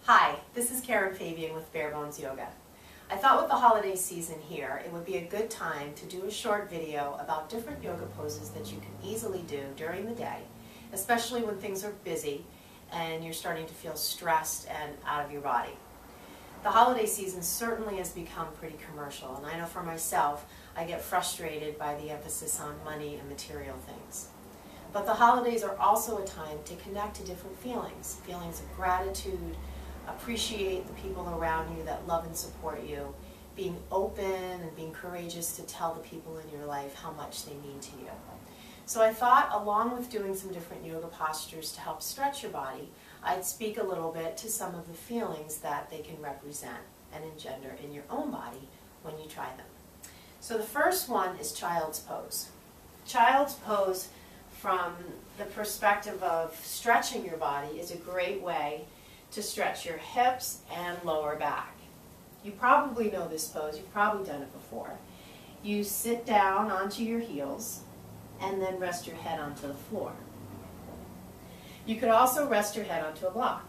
Hi, this is Karen Fabian with Bare Bones Yoga. I thought with the holiday season here, it would be a good time to do a short video about different yoga poses that you can easily do during the day, especially when things are busy and you're starting to feel stressed and out of your body. The holiday season certainly has become pretty commercial, and I know for myself, I get frustrated by the emphasis on money and material things. But the holidays are also a time to connect to different feelings, feelings of gratitude, appreciate the people around you that love and support you, being open and being courageous to tell the people in your life how much they mean to you. So I thought, along with doing some different yoga postures to help stretch your body, I'd speak a little bit to some of the feelings that they can represent and engender in your own body when you try them. So the first one is Child's Pose. Child's Pose, from the perspective of stretching your body, is a great way to stretch your hips and lower back. You probably know this pose, you've probably done it before. You sit down onto your heels and then rest your head onto the floor. You could also rest your head onto a block.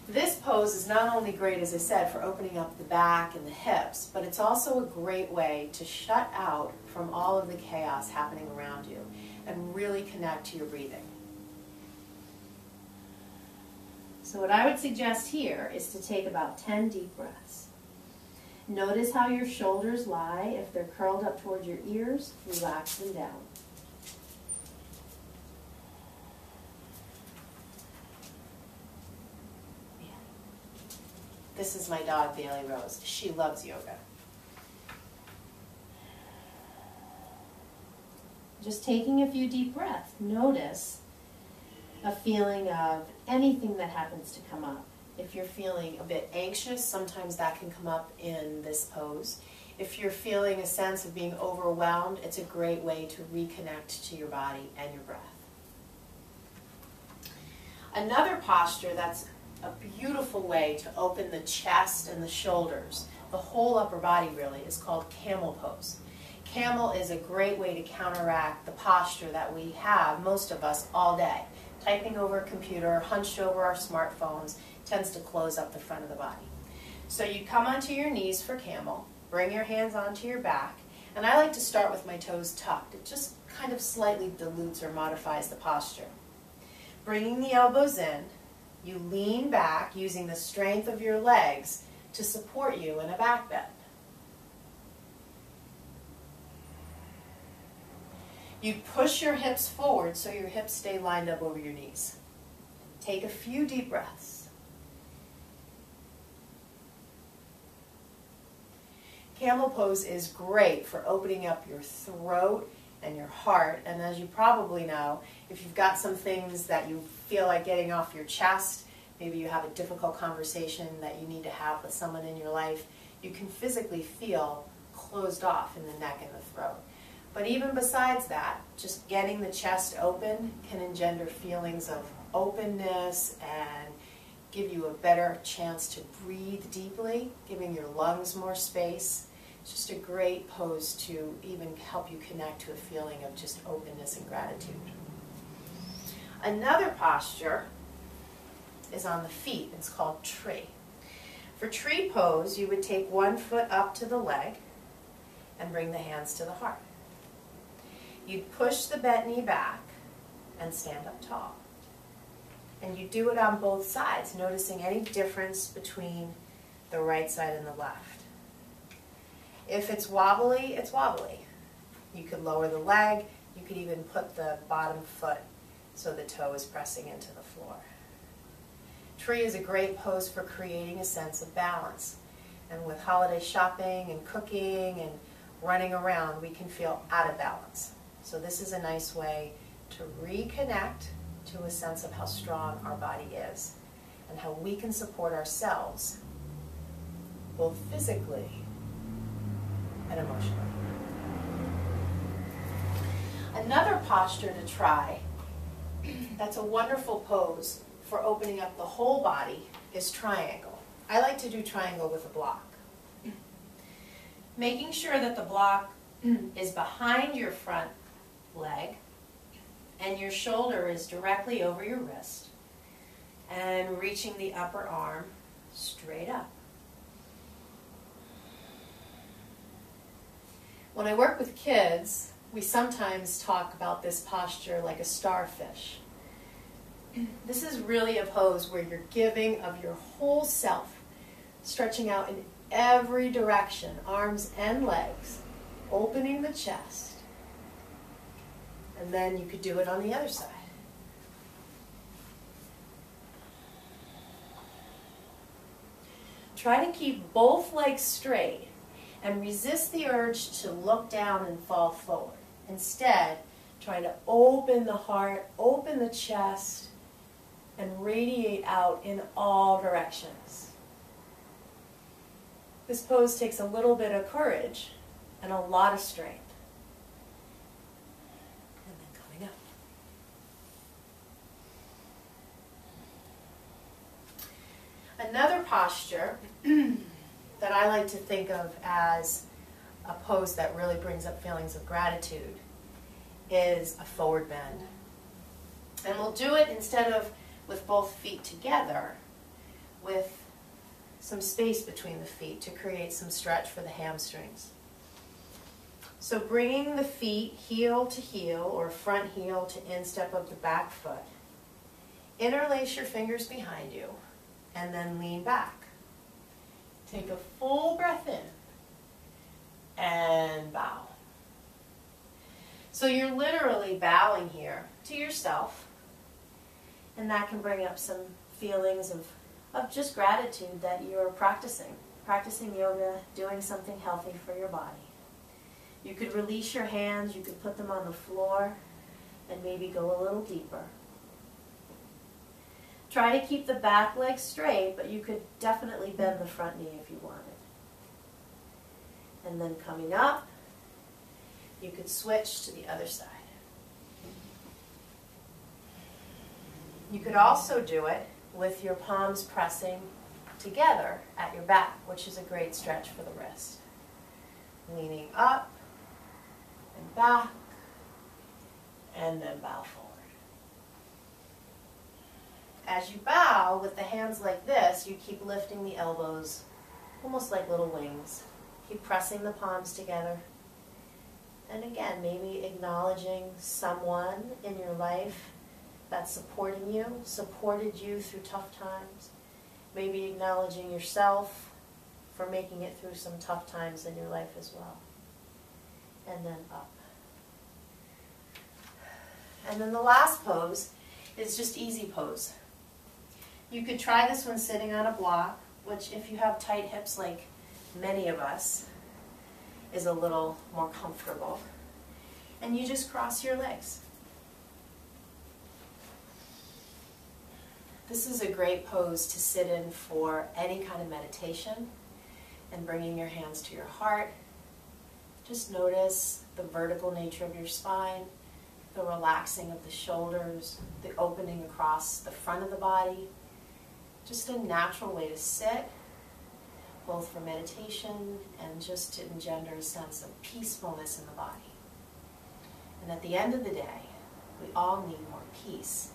This pose is not only great, as I said, for opening up the back and the hips, but it's also a great way to shut out from all of the chaos happening around you and really connect to your breathing. So what I would suggest here is to take about 10 deep breaths. Notice how your shoulders lie. If they're curled up towards your ears, relax them down. This is my dog, Bailey Rose. She loves yoga. Just taking a few deep breaths, notice a feeling of anything that happens to come up. If you're feeling a bit anxious, sometimes that can come up in this pose. If you're feeling a sense of being overwhelmed, it's a great way to reconnect to your body and your breath. Another posture that's a beautiful way to open the chest and the shoulders, the whole upper body really, is called Camel Pose. Camel is a great way to counteract the posture that we have, most of us, all day. Typing over a computer, hunched over our smartphones, tends to close up the front of the body. So you come onto your knees for camel, bring your hands onto your back, and I like to start with my toes tucked. It just kind of slightly dilutes or modifies the posture. Bringing the elbows in, you lean back using the strength of your legs to support you in a back bend. You push your hips forward so your hips stay lined up over your knees. Take a few deep breaths. Camel Pose is great for opening up your throat and your heart, and as you probably know, if you've got some things that you feel like getting off your chest, maybe you have a difficult conversation that you need to have with someone in your life, you can physically feel closed off in the neck and the throat. But even besides that, just getting the chest open can engender feelings of openness and give you a better chance to breathe deeply, giving your lungs more space. It's just a great pose to even help you connect to a feeling of just openness and gratitude. Another posture is on the feet. It's called tree. For tree pose, you would take one foot up to the leg and bring the hands to the heart. You'd push the bent knee back and stand up tall. And you do it on both sides, noticing any difference between the right side and the left. If it's wobbly, it's wobbly. You could lower the leg. You could even put the bottom foot so the toe is pressing into the floor. Tree is a great pose for creating a sense of balance. And with holiday shopping and cooking and running around, we can feel out of balance. So this is a nice way to reconnect to a sense of how strong our body is and how we can support ourselves, both physically and emotionally. Another posture to try that's a wonderful pose for opening up the whole body is triangle. I like to do triangle with a block. Making sure that the block is behind your front leg and your shoulder is directly over your wrist. and reaching the upper arm straight up. When I work with kids, we sometimes talk about this posture like a starfish. This is really a pose where you're giving of your whole self, stretching out in every direction, arms and legs, opening the chest. And then you could do it on the other side. Try to keep both legs straight and resist the urge to look down and fall forward. Instead, try to open the heart, open the chest, and radiate out in all directions. This pose takes a little bit of courage and a lot of strength. And then coming up. Another posture that I like to think of as a pose that really brings up feelings of gratitude is a forward bend. And we'll do it instead of with both feet together, with some space between the feet to create some stretch for the hamstrings. So bringing the feet heel to heel or front heel to instep of the back foot. Interlace your fingers behind you and then lean back. Take a full breath in and bow. So you're literally bowing here to yourself, and that can bring up some feelings of just gratitude that you're practicing yoga, doing something healthy for your body. You could release your hands, you could put them on the floor, and maybe go a little deeper. Try to keep the back leg straight, but you could definitely bend the front knee if you wanted. And then coming up, you could switch to the other side. You could also do it with your palms pressing together at your back, which is a great stretch for the wrist. Leaning up and back, and then bow forward. As you bow with the hands like this, you keep lifting the elbows almost like little wings. Keep pressing the palms together. And again, maybe acknowledging someone in your life that's supported you through tough times. Maybe acknowledging yourself for making it through some tough times in your life as well. And then up. And then the last pose is just easy pose. You could try this one sitting on a block, which if you have tight hips like many of us, is a little more comfortable. And you just cross your legs. This is a great pose to sit in for any kind of meditation and bringing your hands to your heart. Just notice the vertical nature of your spine, the relaxing of the shoulders, the opening across the front of the body. Just a natural way to sit, both for meditation and just to engender a sense of peacefulness in the body. And at the end of the day, we all need more peace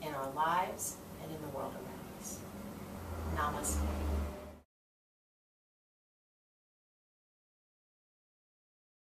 in our lives and in the world around us. Namaste.